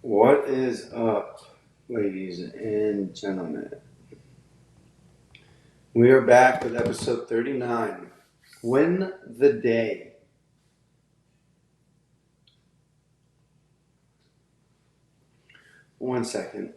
What is up, ladies and gentlemen? We are back with episode 39. Win the day. One second.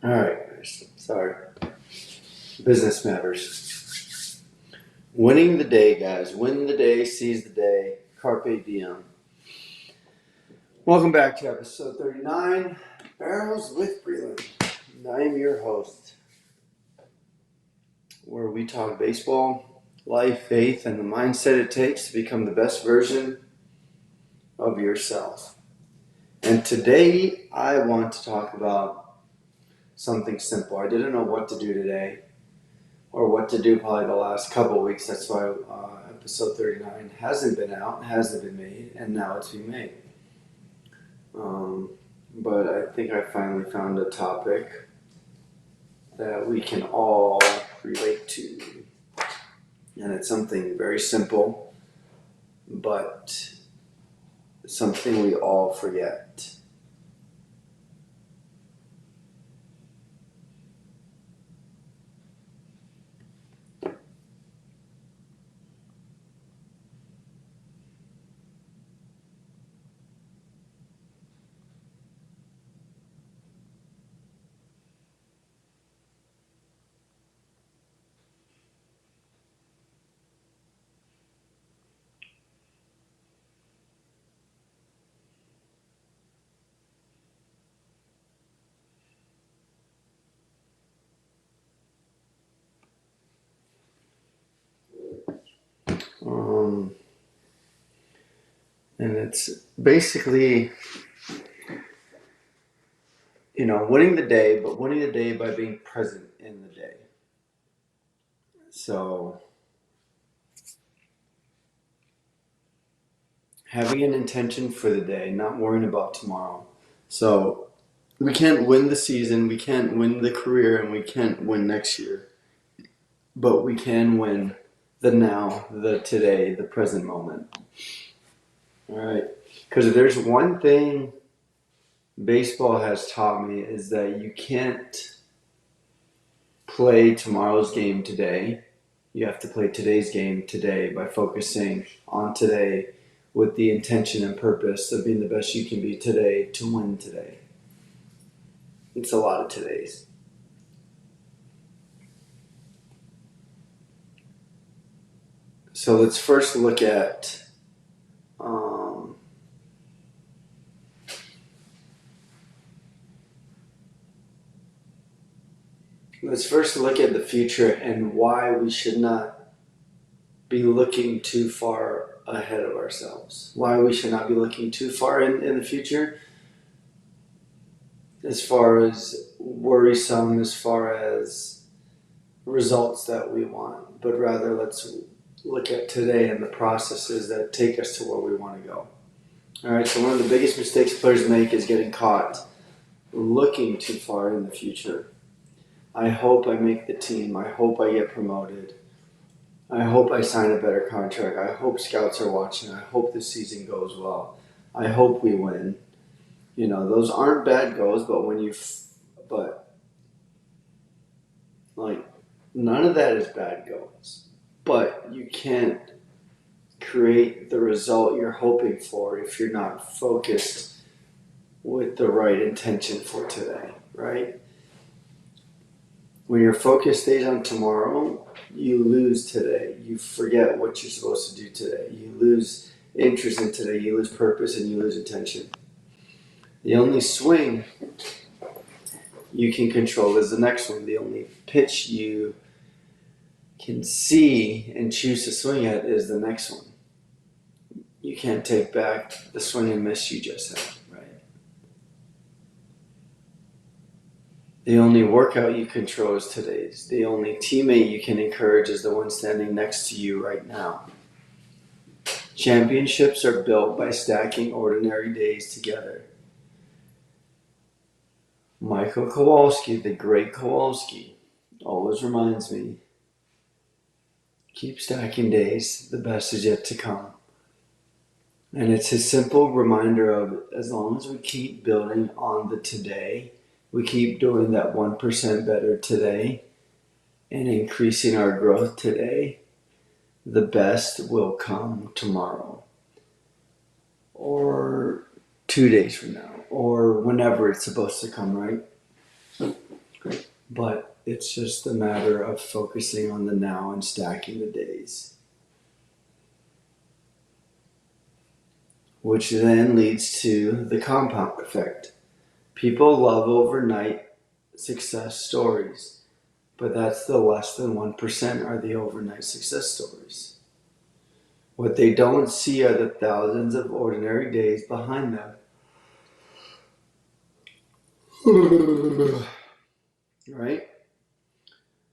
All right, sorry. Business matters. Winning the day, guys. Win the day, seize the day. Carpe diem. Welcome back to episode 39, Barrels with Breland. I am your host, where we talk baseball, life, faith, and the mindset it takes to become the best version of yourself. And today I want to talk about something simple. I didn't know what to do today or what to do probably the last couple of weeks. That's why episode 39 hasn't been out, hasn't been made, and now it's being made. But I think I finally found a topic that we can all relate to. And it's something very simple, but something we all forget. And it's basically, winning the day, but winning the day by being present in the day. So, having an intention for the day, not worrying about tomorrow. So, we can't win the season, we can't win the career, and we can't win next year. But we can win the now, the today, the present moment. All right. Because if there's one thing baseball has taught me is that you can't play tomorrow's game today. You have to play today's game today by focusing on today with the intention and purpose of being the best you can be today to win today. It's a lot of todays. So let's first look at the future and why we should not be looking too far ahead of ourselves. Why we should not be looking too far in the future as far as worrisome, as far as results that we want, but rather let's look at today and the processes that take us to where we want to go. All right, so one of the biggest mistakes players make is getting caught looking too far in the future. I hope I make the team. I hope I get promoted. I hope I sign a better contract. I hope scouts are watching. I hope the season goes well. I hope we win. Those aren't bad goals, but none of that is bad goals. But you can't create the result you're hoping for if you're not focused with the right intention for today, right? When your focus stays on tomorrow, you lose today. You forget what you're supposed to do today. You lose interest in today. You lose purpose and you lose attention. The only swing you can control is the next one. The only pitch you can see and choose to swing at is the next one. You can't take back the swing and miss you just had, right? The only workout you control is today's. The only teammate you can encourage is the one standing next to you right now. Championships are built by stacking ordinary days together. Michael Kowalski, the great Kowalski, always reminds me, keep stacking days, the best is yet to come. And it's a simple reminder of, as long as we keep building on the today, we keep doing that 1% better today and increasing our growth today, the best will come tomorrow or 2 days from now or whenever it's supposed to come, right? But it's just a matter of focusing on the now and stacking the days, which then leads to the compound effect. People love overnight success stories, but that's the less than 1% are the overnight success stories. What they don't see are the thousands of ordinary days behind them. Right?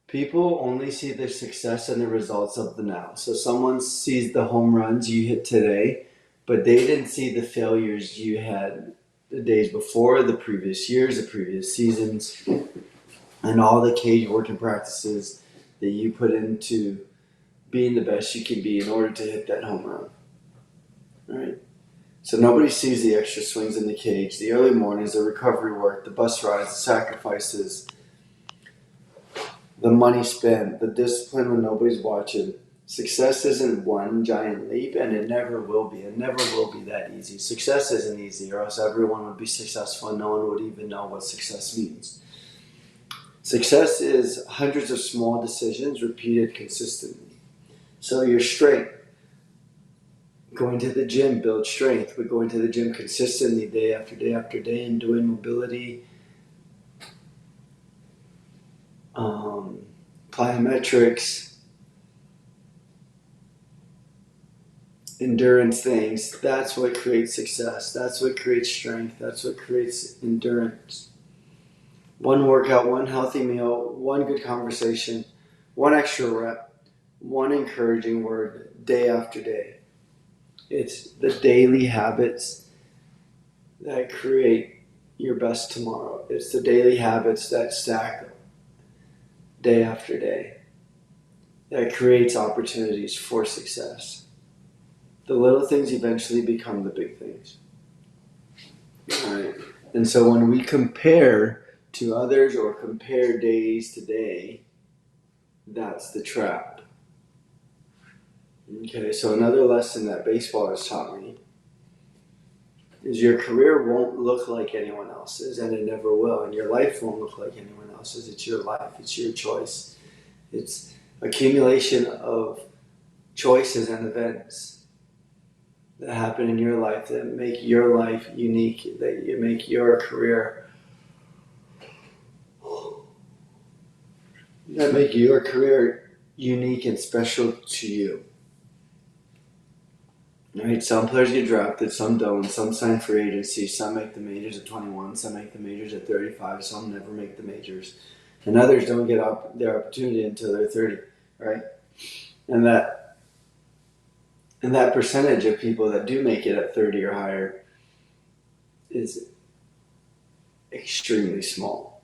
People only see the success and the results of the now. So someone sees the home runs you hit today, but they didn't see the failures you had the days before, the previous years, the previous seasons, and all the cage working practices that you put into being the best you can be in order to hit that home run. Right? So nobody sees the extra swings in the cage, the early mornings, the recovery work, the bus rides, the sacrifices, the money spent, the discipline when nobody's watching. Success isn't one giant leap, and it never will be. It never will be that easy. Success isn't easy, or else everyone would be successful and no one would even know what success means. Success is hundreds of small decisions repeated consistently. So you're straight. Going to the gym builds strength, but going to the gym consistently day after day after day and doing mobility, plyometrics, endurance things, that's what creates success. That's what creates strength. That's what creates endurance. One workout, one healthy meal, one good conversation, one extra rep, one encouraging word day after day. It's the daily habits that create your best tomorrow. It's the daily habits that stack day after day that creates opportunities for success. The little things eventually become the big things. All right. And so when we compare to others or compare days to day, that's the trap. Okay, so another lesson that baseball has taught me is your career won't look like anyone else's, and it never will. And your life won't look like anyone else's. It's your life. It's your choice. It's accumulation of choices and events that happen in your life that make your life unique, that you make your career, that make your career unique and special to you. Right? Some players get drafted, some don't. Some sign free agency, some make the majors at 21, some make the majors at 35, some never make the majors. And others don't get their opportunity until they're 30, right? And that percentage of people that do make it at 30 or higher is extremely small.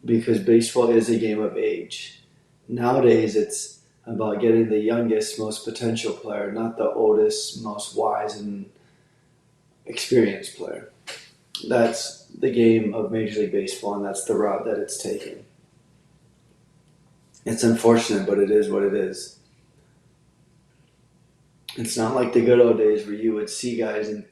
Because baseball is a game of age. Nowadays, it's about getting the youngest, most potential player, not the oldest, most wise and experienced player. That's the game of Major League Baseball, and that's the route that it's taking. It's unfortunate, but it is what it is. It's not like the good old days where you would see guys in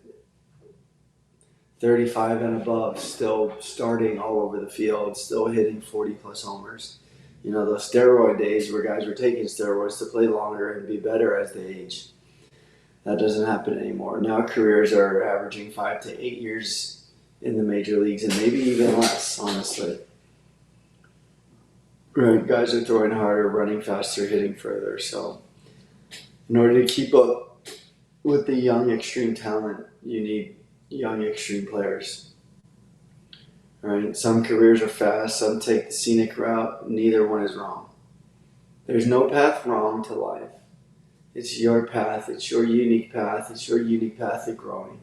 35 and above, still starting all over the field, still hitting 40 plus homers. You know, those steroid days where guys were taking steroids to play longer and be better as they age. That doesn't happen anymore. Now careers are averaging 5 to 8 years in the major leagues, and maybe even less, honestly. Right, guys are throwing harder, running faster, hitting further. So, in order to keep up with the young extreme talent, you need young extreme players. Right? Some careers are fast, some take the scenic route. Neither one is wrong. There's no path wrong to life. It's your path. It's your unique path. It's your unique path of growing.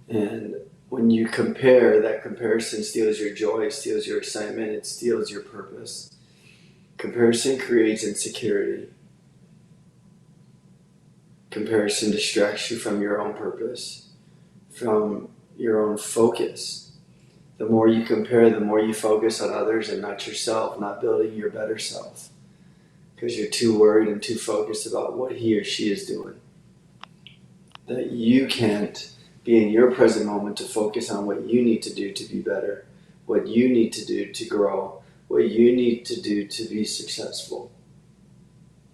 And when you compare, that comparison steals your joy, it steals your excitement, it steals your purpose. Comparison creates insecurity. Comparison distracts you from your own purpose, from your own focus. The more you compare, the more you focus on others and not yourself, not building your better self. Because you're too worried and too focused about what he or she is doing. That you can't be in your present moment to focus on what you need to do to be better, what you need to do to grow, what you need to do to be successful.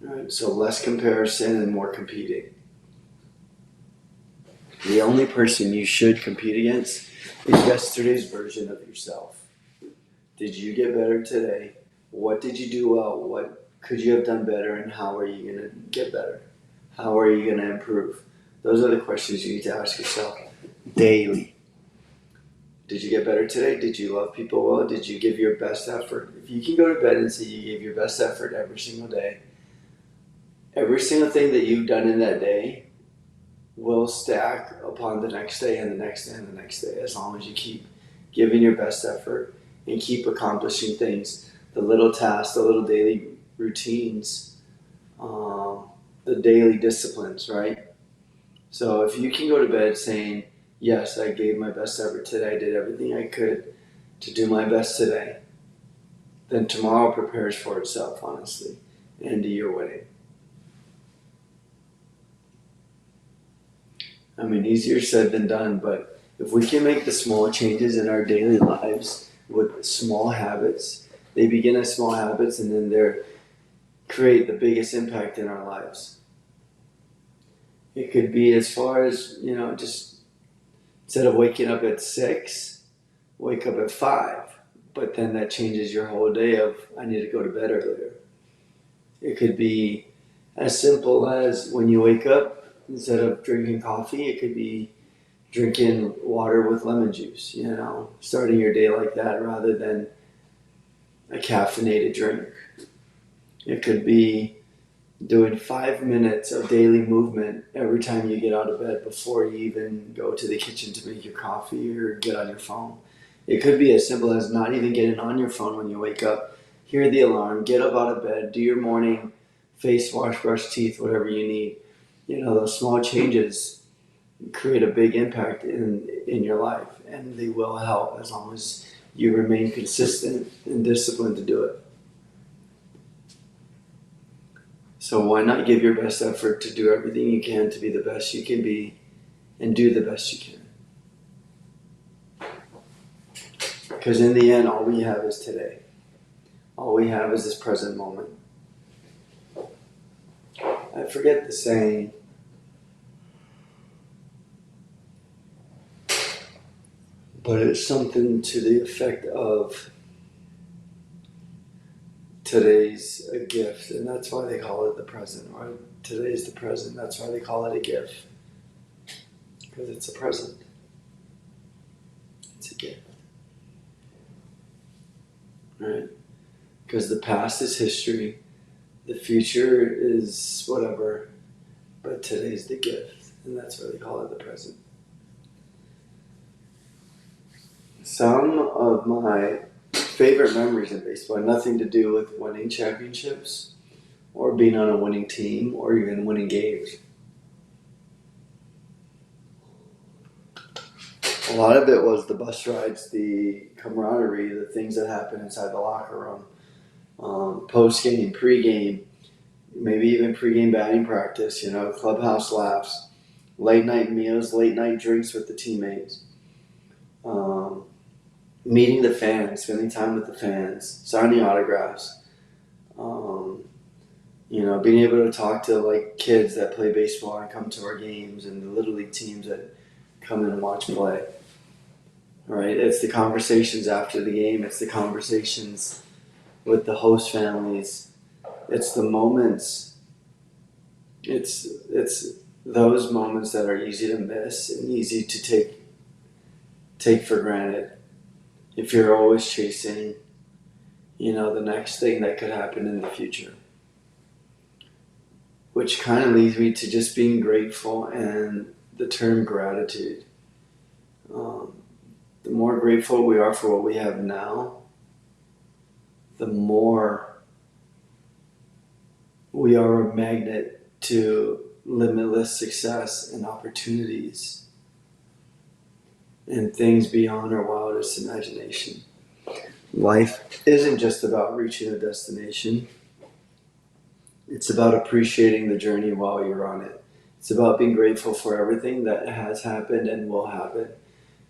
Right? So less comparison and more competing. The only person you should compete against is yesterday's version of yourself. Did you get better today? What did you do well? What could you have done better? And how are you going to get better? How are you going to improve? Those are the questions you need to ask yourself daily. Did you get better today? Did you love people well? Did you give your best effort? If you can go to bed and say you gave your best effort every single day, every single thing that you've done in that day will stack upon the next day and the next day and the next day, as long as you keep giving your best effort and keep accomplishing things, the little tasks, the little daily routines, the daily disciplines, right? So if you can go to bed saying, yes, I gave my best effort today, I did everything I could to do my best today, then tomorrow prepares for itself, honestly, and you're winning. I mean, easier said than done, but if we can make the small changes in our daily lives with small habits, they begin as small habits and then they create the biggest impact in our lives. It could be as far as, just instead of waking up at 6, wake up at 5. But then that changes your whole day of, I need to go to bed earlier. It could be as simple as when you wake up, instead of drinking coffee, it could be drinking water with lemon juice, starting your day like that rather than a caffeinated drink. It could be doing 5 minutes of daily movement every time you get out of bed before you even go to the kitchen to make your coffee or get on your phone. It could be as simple as not even getting on your phone when you wake up, hear the alarm, get up out of bed, do your morning face wash, brush teeth, whatever you need. Those small changes create a big impact in your life, and they will help as long as you remain consistent and disciplined to do it. So why not give your best effort to do everything you can to be the best you can be and do the best you can? Because in the end, all we have is today. All we have is this present moment. I forget the saying, but it's something to the effect of today's a gift, and that's why they call it the present, or today's the present, that's why they call it a gift, because it's a present. It's a gift. Right? Because the past is history, the future is whatever, but today's the gift, and that's why they call it the present. Some of my favorite memories in baseball had nothing to do with winning championships or being on a winning team or even winning games. A lot of it was the bus rides, the camaraderie, the things that happen inside the locker room, post-game, pre-game, maybe even pre-game batting practice, clubhouse laughs, late night meals, late night drinks with the teammates, um, meeting the fans, spending time with the fans, signing autographs, um, being able to talk to like kids that play baseball and come to our games, and the little league teams that come in and watch play. Right? It's the conversations after the game. It's the conversations with the host families. It's the moments. It's those moments that are easy to miss and easy to take for granted. If you're always chasing, the next thing that could happen in the future. Which kind of leads me to just being grateful and the term gratitude. The more grateful we are for what we have now, the more we are a magnet to limitless success and opportunities and things beyond our wildest imagination. Life isn't just about reaching a destination. It's about appreciating the journey while you're on it. It's about being grateful for everything that has happened and will happen,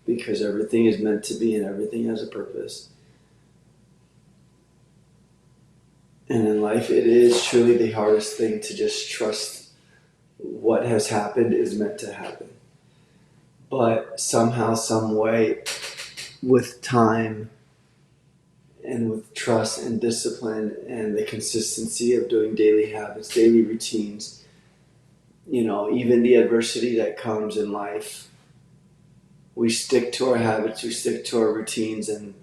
because everything is meant to be and everything has a purpose. And in life, it is truly the hardest thing to just trust what has happened is meant to happen. But somehow, some way, with time and with trust and discipline and the consistency of doing daily habits, daily routines, even the adversity that comes in life, we stick to our habits, we stick to our routines, and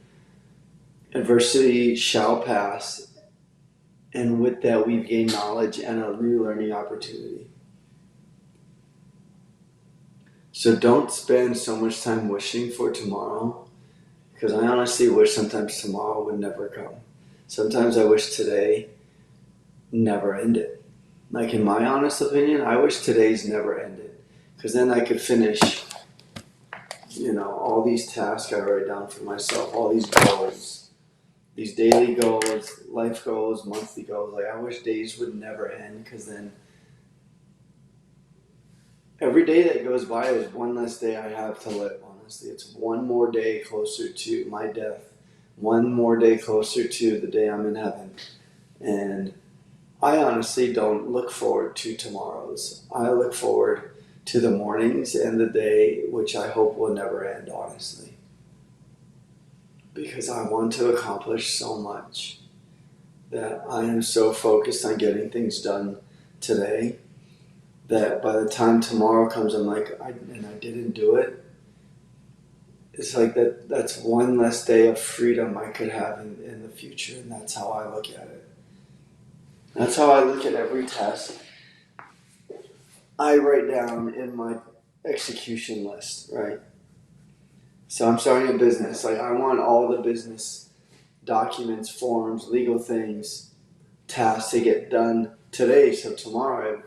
adversity shall pass. And with that, we've gained knowledge and a new learning opportunity. So don't spend so much time wishing for tomorrow, because I honestly wish sometimes tomorrow would never come. Sometimes I wish today never ended. Like, in my honest opinion, I wish today's never ended, because then I could finish, all these tasks I write down for myself, all these goals, these daily goals, life goals, monthly goals. Like, I wish days would never end, because then every day that goes by is one less day I have to live, honestly. It's one more day closer to my death, one more day closer to the day I'm in heaven. And I honestly don't look forward to tomorrows. I look forward to the mornings and the day, which I hope will never end, honestly. Because I want to accomplish so much that I am so focused on getting things done today that by the time tomorrow comes, I'm like, I didn't do it. It's like that's one less day of freedom I could have in the future, and that's how I look at it. That's how I look at every task I write down in my execution list, right? So I'm starting a business. Like, I want all the business documents, forms, legal things, tasks to get done today, so tomorrow I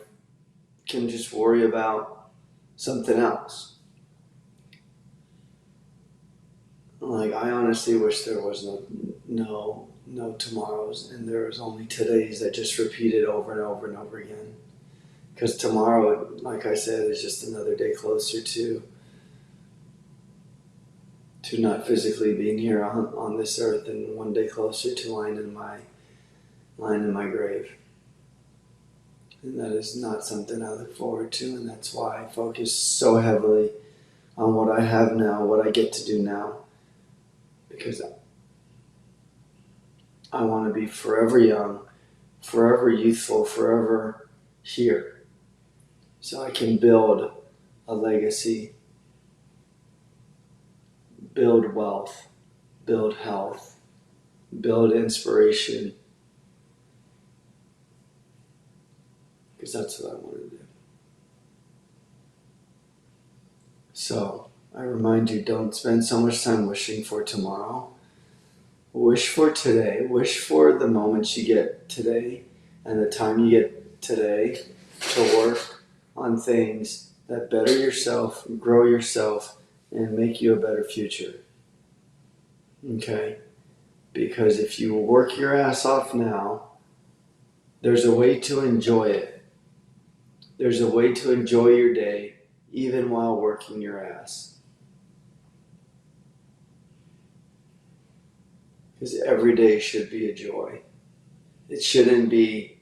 can just worry about something else. Like, I honestly wish there was no tomorrows, and there was only todays that just repeated over and over and over again. Because tomorrow, like I said, is just another day closer to not physically being here on this earth, and one day closer to lying in my grave. And that is not something I look forward to, and that's why I focus so heavily on what I have now, what I get to do now. Because I want to be forever young, forever youthful, forever here. So I can build a legacy, build wealth, build health, build inspiration. Because that's what I want to do. So I remind you, don't spend so much time wishing for tomorrow. Wish for today. Wish for the moments you get today and the time you get today to work on things that better yourself, grow yourself, and make you a better future. Okay? Because if you work your ass off now, there's a way to enjoy it. There's a way to enjoy your day even while working your ass. Because every day should be a joy. It shouldn't be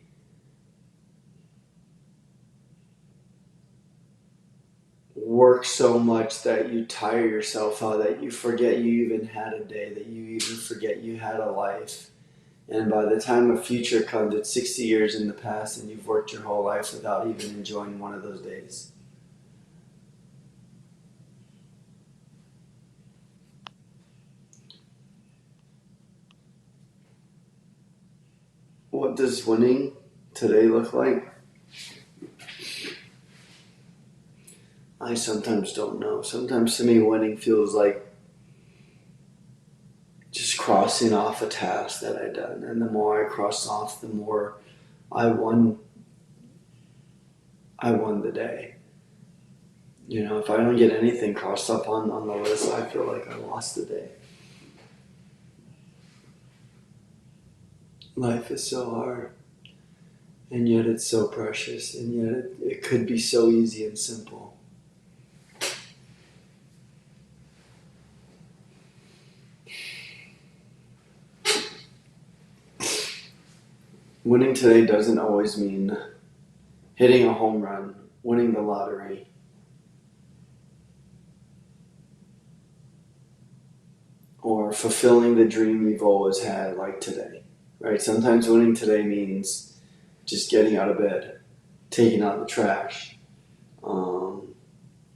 work so much that you tire yourself out, that you forget you even had a day, that you even forget you had a life. And by the time a future comes, it's 60 years in the past and you've worked your whole life without even enjoying one of those days. What does winning today look like? I sometimes don't know. Sometimes to me, winning feels like just crossing off a task that I've done. And the more I cross off, the more I won the day. You know, if I don't get anything crossed up on the list, I feel like I lost the day. Life is so hard, and yet it's so precious, and yet it could be so easy and simple. Winning today doesn't always mean hitting a home run, winning the lottery. Or fulfilling the dream you've always had, like today, right? Sometimes winning today means just getting out of bed, taking out the trash,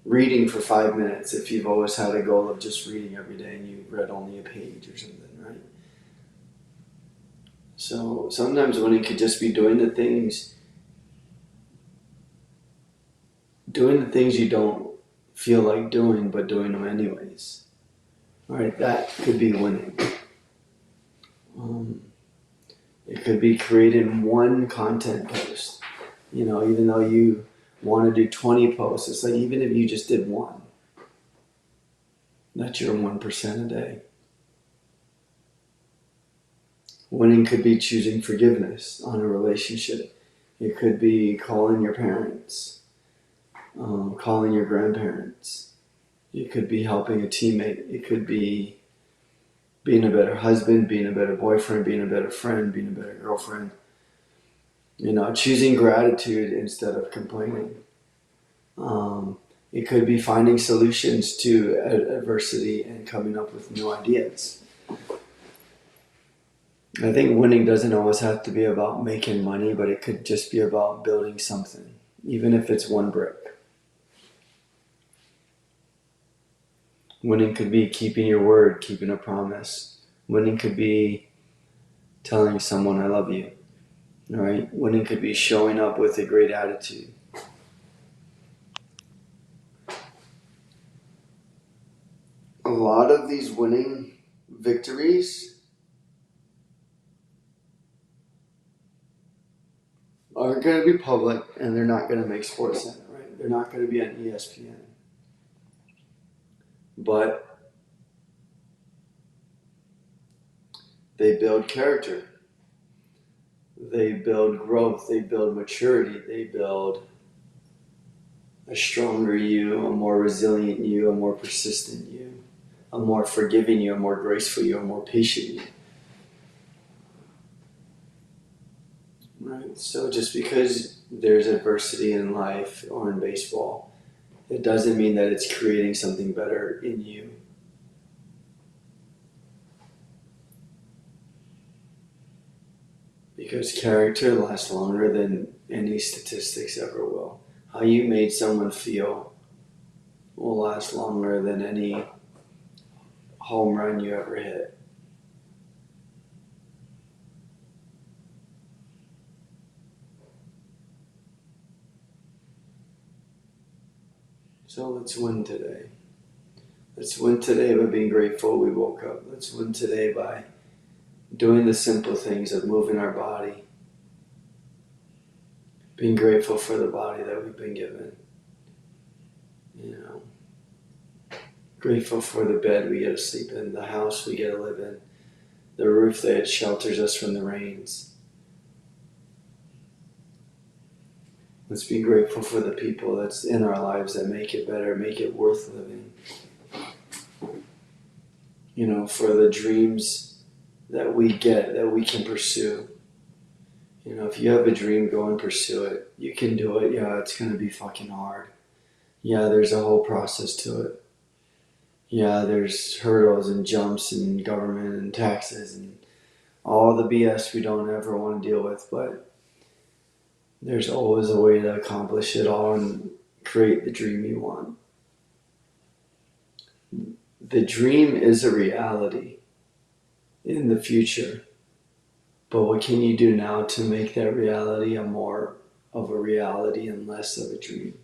reading for 5 minutes if you've always had a goal of just reading every day and you read only a page or something, right? So sometimes winning could just be doing the things you don't feel like doing, but doing them anyways. All right, that could be winning. It could be creating one content post. You know, even though you want to do 20 posts, it's like even if you just did one, that's your 1% a day. Winning could be choosing forgiveness on a relationship. It could be calling your parents, calling your grandparents. It could be helping a teammate. It could be being a better husband, being a better boyfriend, being a better friend, being a better girlfriend. You know, choosing gratitude instead of complaining. It could be finding solutions to adversity and coming up with new ideas. I think winning doesn't always have to be about making money, but it could just be about building something, even if it's one brick. Winning could be keeping your word, keeping a promise. Winning could be telling someone I love you. All right? Winning could be showing up with a great attitude. A lot of these winning victories aren't going to be public, and they're not going to make SportsCenter, right? They're not going to be on ESPN. But they build character. They build growth. They build maturity. They build a stronger you, a more resilient you, a more persistent you, a more forgiving you, a more graceful you, a more patient you. Right? So just because there's adversity in life or in baseball, it doesn't mean that it's creating something better in you. Because character lasts longer than any statistics ever will. How you made someone feel will last longer than any home run you ever hit. So let's win today. Let's win today by being grateful we woke up. Let's win today by doing the simple things of moving our body, being grateful for the body that we've been given. You know, grateful for the bed we get to sleep in, the house we get to live in, the roof that shelters us from the rains. Let's be grateful for the people that's in our lives that make it better, make it worth living. For the dreams that we get, that we can pursue. If you have a dream, go and pursue it. You can do it. Yeah, it's going to be fucking hard. Yeah, there's a whole process to it. Yeah, there's hurdles and jumps and government and taxes and all the BS we don't ever want to deal with, but there's always a way to accomplish it all and create the dream you want. The dream is a reality in the future, but what can you do now to make that reality a more of a reality and less of a dream?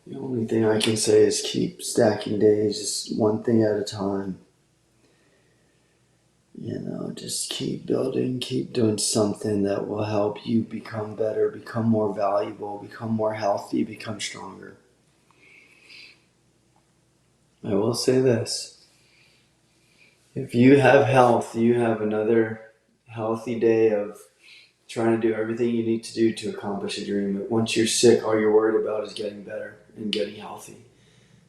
The only thing I can say is keep stacking days, just one thing at a time. Just keep building, keep doing something that will help you become better, become more valuable, become more healthy, become stronger. I will say this. If you have health, you have another healthy day of trying to do everything you need to do to accomplish a dream. But once you're sick, all you're worried about is getting better and getting healthy.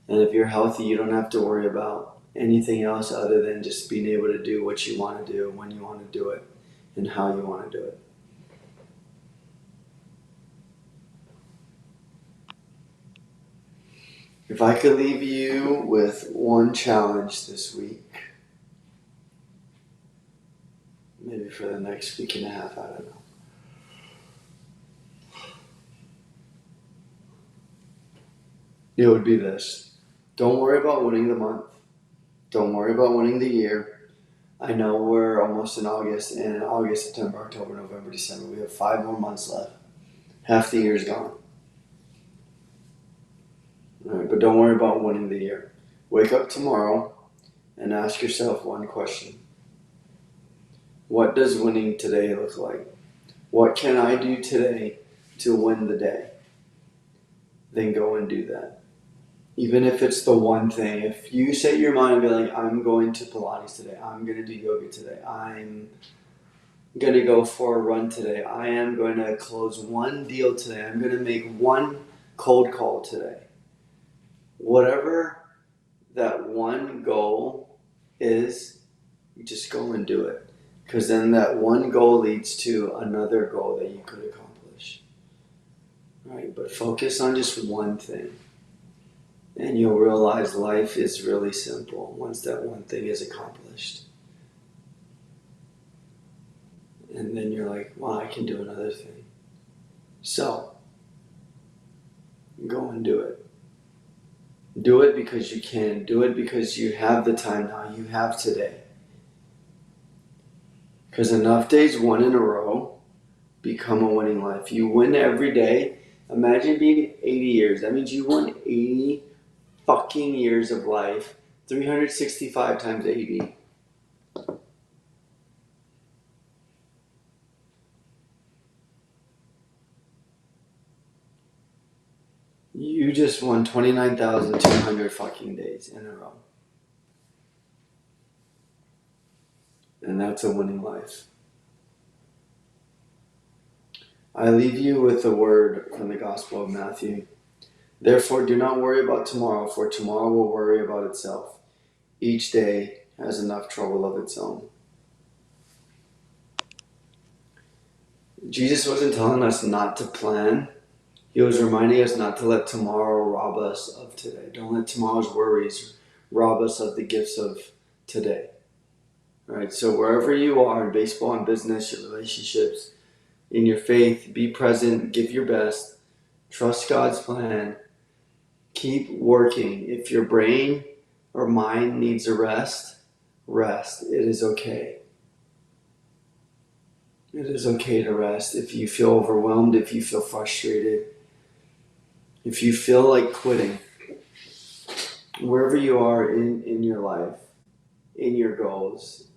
And if you're healthy, you don't have to worry about anything else other than just being able to do what you want to do, when you want to do it, and how you want to do it. If I could leave you with one challenge this week, maybe for the next week and a half, I don't know. It would be this. Don't worry about winning the month. Don't worry about winning the year. I know we're almost in August, and August, September, October, November, December. We have 5 more months left. Half the year's gone. All right, but don't worry about winning the year. Wake up tomorrow and ask yourself one question. What does winning today look like? What can I do today to win the day? Then go and do that. Even if it's the one thing. If you set your mind and be like, I'm going to Pilates today. I'm going to do yoga today. I'm going to go for a run today. I am going to close one deal today. I'm going to make one cold call today. Whatever that one goal is, you just go and do it. Because then that one goal leads to another goal that you could accomplish. Right? But focus on just one thing. And you'll realize life is really simple once that one thing is accomplished. And then you're like, wow, I can do another thing. So, go and do it. Do it because you can. Do it because you have the time now. You have today. Because enough days won in a row become a winning life. You win every day. Imagine being 80 years. That means you won 80 fucking years of life. 365 times 80. You just won 29,200 fucking days in a row. And that's a winning life. I leave you with a word from the Gospel of Matthew. Therefore, do not worry about tomorrow, for tomorrow will worry about itself. Each day has enough trouble of its own. Jesus wasn't telling us not to plan. He was reminding us not to let tomorrow rob us of today. Don't let tomorrow's worries rob us of the gifts of today. All right, so wherever you are in baseball and business, your relationships, in your faith, be present, give your best, trust God's plan, keep working. If your brain or mind needs a rest, rest. It is okay. It is okay to rest. If you feel overwhelmed, if you feel frustrated, if you feel like quitting, wherever you are in your life, in your goals,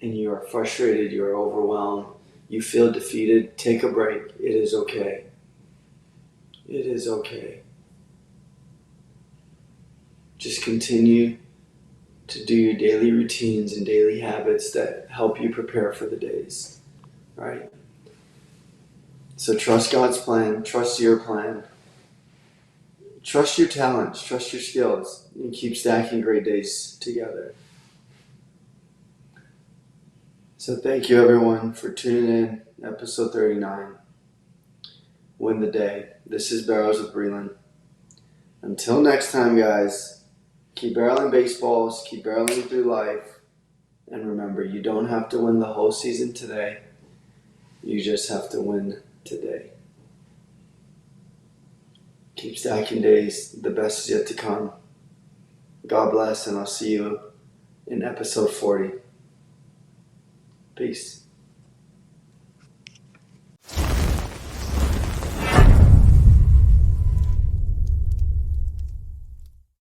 and you are frustrated, you are overwhelmed, you feel defeated, take a break. It is okay. It is okay. Just continue to do your daily routines and daily habits that help you prepare for the days, right? So trust God's plan, trust your plan, trust your talents, trust your skills, and keep stacking great days together. So thank you everyone for tuning in, episode 39, Win the Day. This is Barrows with Breland. Until next time, guys, keep barreling baseballs, keep barreling through life, and remember, you don't have to win the whole season today. You just have to win today. Keep stacking days. The best is yet to come. God bless, and I'll see you in episode 40. Peace.